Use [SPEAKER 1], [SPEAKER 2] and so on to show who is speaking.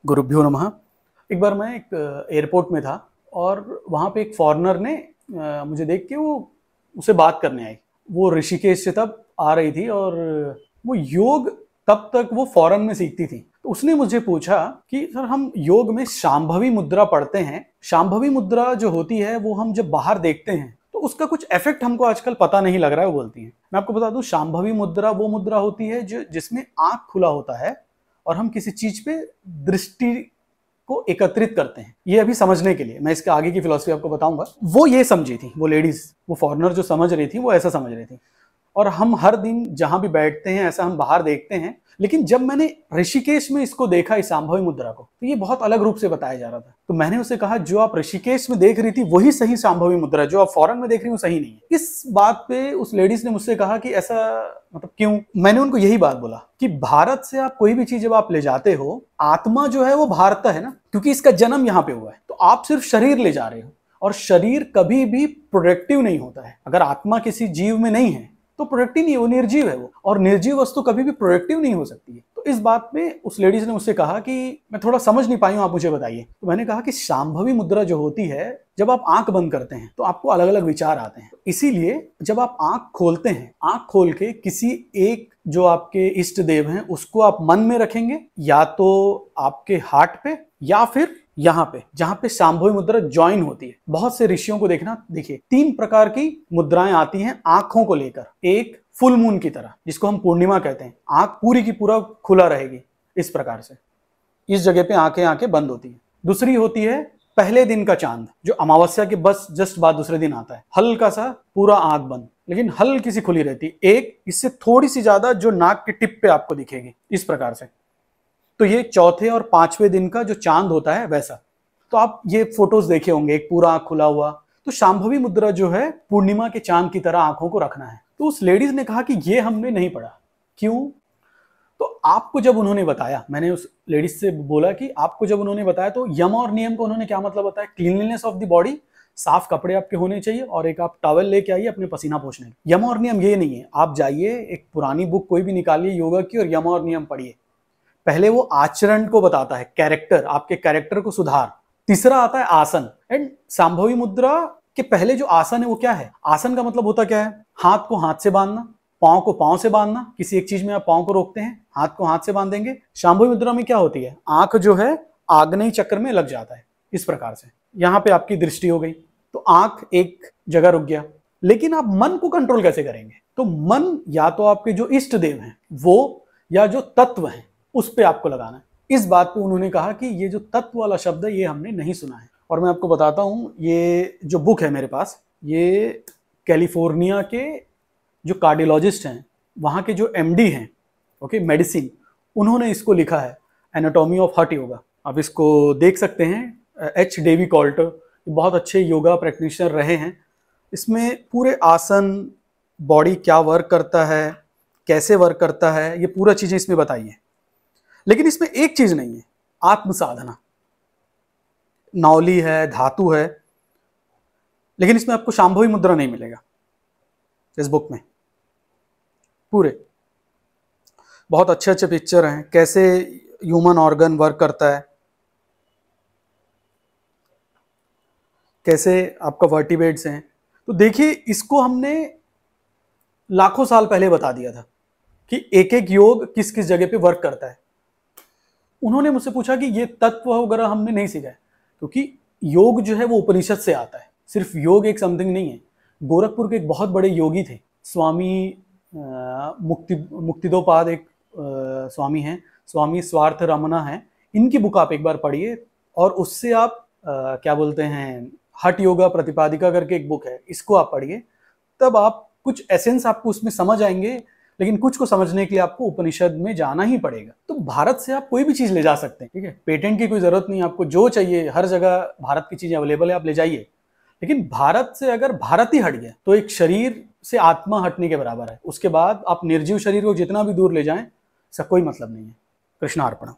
[SPEAKER 1] गुरुभ्यो नमः। एक बार मैं एक एयरपोर्ट में था और वहाँ पे एक फॉरेनर ने मुझे देख के वो उससे बात करने आई। वो ऋषिकेश से तब आ रही थी और वो योग तब तक वो फॉरेन में सीखती थी। तो उसने मुझे पूछा कि सर, हम योग में शांभवी मुद्रा पढ़ते हैं, शांभवी मुद्रा जो होती है वो हम जब बाहर देखते हैं तो उसका कुछ इफेक्ट हमको आजकल पता नहीं लग रहा है। वो बोलती है, मैं आपको बता दूं, शांभवी मुद्रा वो मुद्रा होती है जो जिसमें आंख खुला होता है और हम किसी चीज पे दृष्टि को एकत्रित करते हैं। ये अभी समझने के लिए मैं इसके आगे की फिलॉसफी आपको बताऊंगा। वो ये समझी थी, वो लेडीज, वो फॉरेनर जो समझ रही थी वो ऐसा समझ रही थी। और हम हर दिन जहां भी बैठते हैं ऐसा हम बाहर देखते हैं, लेकिन जब मैंने ऋषिकेश में इसको देखा, इस शांभवी मुद्रा को, तो ये बहुत अलग रूप से बताया जा रहा था। तो मैंने उसे कहा, जो आप ऋषिकेश में देख रही थी वही सही शांभवी मुद्रा, जो आप फॉरेन में देख रही हो सही नहीं है। इस बात पे उस लेडीज ने मुझसे कहा कि ऐसा मतलब क्यों? मैंने उनको यही बात बोला कि भारत से आप कोई भी चीज जब आप ले जाते हो, आत्मा जो है वो भारत है ना, क्योंकि इसका जन्म यहाँ पे हुआ है। तो आप सिर्फ शरीर ले जा रहे हो और शरीर कभी भी प्रोडक्टिव नहीं होता है। अगर आत्मा किसी जीव में नहीं है तो प्रोडक्टिव नहीं है, वो निर्जीव है वो, और निर्जीव वस्तु कभी भी प्रोडक्टिव नहीं हो सकती है। तो इस बात पे उस लेडीज ने मुझसे कहा कि मैं थोड़ा समझ नहीं पाई हूं, आप मुझे बताइए। तो मैंने कहा कि शांभवी मुद्रा जो होती है, जब आप आंख बंद करते हैं तो आपको अलग अलग विचार आते हैं। इसीलिए जब आप आंख खोलते हैं, आंख खोल के किसी एक जो आपके इष्ट देव हैं उसको आप मन में रखेंगे, या तो आपके हार्ट पे या फिर यहाँ पे जहां पे शांभवी मुद्रा ज्वाइन होती है। बहुत से ऋषियों को देखना, देखिए 3 प्रकार की मुद्राएं आती हैं आंखों को लेकर। एक फुल मून की तरह, जिसको हम पूर्णिमा कहते हैं, आंख पूरी की पूरा खुला रहेगी इस प्रकार से, इस जगह पे आंखें बंद होती है। दूसरी होती है पहले दिन का चांद, जो अमावस्या के बस जस्ट बाद दूसरे दिन आता है, हल्का सा पूरा आंख बंद, लेकिन हल्की सी खुली रहती है। एक इससे थोड़ी सी ज्यादा जो नाक के टिप पे आपको दिखेगी इस प्रकार से। तो ये चौथे और 5वें दिन का जो चांद होता है वैसा। तो आप ये फोटोज देखे होंगे, एक पूरा आंख खुला हुआ। तो शांभवी मुद्रा जो है पूर्णिमा के चांद की तरह आंखों को रखना है। तो उस लेडीज ने कहा कि ये हमने नहीं पढ़ा। क्यों? तो आपको जब उन्होंने बताया, मैंने उस लेडीज से बोला कि आपको जब उन्होंने बताया तो यम और नियम को उन्होंने क्या मतलब बताया? क्लीनलीनेस ऑफ द बॉडी, साफ कपड़े आपके होने चाहिए, और एक आप टॉवल लेके आइए अपने पसीना पोंछने। यम और नियम ये नहीं है। आप जाइए एक पुरानी बुक कोई भी निकालिए योगा की और यम और नियम पढ़िए। पहले वो आचरण को बताता है, कैरेक्टर, आपके कैरेक्टर को सुधार। तीसरा आता है आसन। एंड शांभवी मुद्रा के पहले जो आसन है वो क्या है? आसन का मतलब होता क्या है? हाथ को हाथ से बांधना, पांव को पांव से बांधना। किसी एक चीज में आप पांव को रोकते हैं, हाथ को हाथ से बांधेंगे। शांभवी मुद्रा में क्या होती है? आंख जो है आग्नेय चक्र में लग जाता है इस प्रकार से। यहां पे आपकी दृष्टि हो गई, तो आंख एक जगह रुक गया। लेकिन आप मन को कंट्रोल कैसे करेंगे? तो मन या तो आपके जो इष्ट देव हैं वो, या जो तत्व हैं उस पे आपको लगाना है। इस बात पे उन्होंने कहा कि ये जो तत्व वाला शब्द है ये हमने नहीं सुना है। और मैं आपको बताता हूं, ये जो बुक है मेरे पास, ये कैलिफोर्निया के जो कार्डियोलॉजिस्ट हैं, वहां के जो एमडी हैं, ओके, मेडिसिन, उन्होंने इसको लिखा है, एनाटॉमी ऑफ हर्ट योगा। आप इसको देख सकते हैं। एच डेवी कॉल्टर बहुत अच्छे योगा प्रैक्टिशनर रहे हैं। इसमें पूरे आसन, बॉडी क्या वर्क करता है, कैसे वर्क करता है, ये पूरा चीजें इसमें बताई है। लेकिन इसमें एक चीज नहीं है, आत्म साधना। नौली है, धातु है, लेकिन इसमें आपको शांभवी मुद्रा नहीं मिलेगा इस बुक में। पूरे बहुत अच्छे अच्छे पिक्चर हैं, कैसे ह्यूमन ऑर्गन वर्क करता है, कैसे आपका वर्टिब्रेट्स हैं। तो देखिए, इसको हमने लाखों साल पहले बता दिया था कि एक एक योग किस किस जगह पे वर्क करता है। उन्होंने मुझसे पूछा कि ये तत्व वगैरह हमने नहीं सीखा है, क्योंकि योग जो है वो उपनिषद से आता है। सिर्फ योग एक समथिंग नहीं है। गोरखपुर के एक बहुत बड़े योगी थे, स्वामी मुक्तिदोपाद, एक स्वामी हैं, स्वामी स्वार्थ रमना है। इनकी बुक आप एक बार पढ़िए, और उससे आप क्या बोलते हैं, हठ योगा प्रतिपादिका करके एक बुक है, इसको आप पढ़िए। तब आप कुछ एसेंस आपको उसमें समझ आएंगे, लेकिन कुछ को समझने के लिए आपको उपनिषद में जाना ही पड़ेगा। तो भारत से आप कोई भी चीज ले जा सकते हैं, ठीक है? पेटेंट की कोई जरूरत नहीं, आपको जो चाहिए हर जगह भारत की चीजें अवेलेबल है, आप ले जाइए। लेकिन भारत से अगर भारत ही हट गया तो एक शरीर से आत्मा हटने के बराबर है। उसके बाद आप निर्जीव शरीर को जितना भी दूर ले जाएं, इसका कोई मतलब नहीं है। कृष्णार्पण।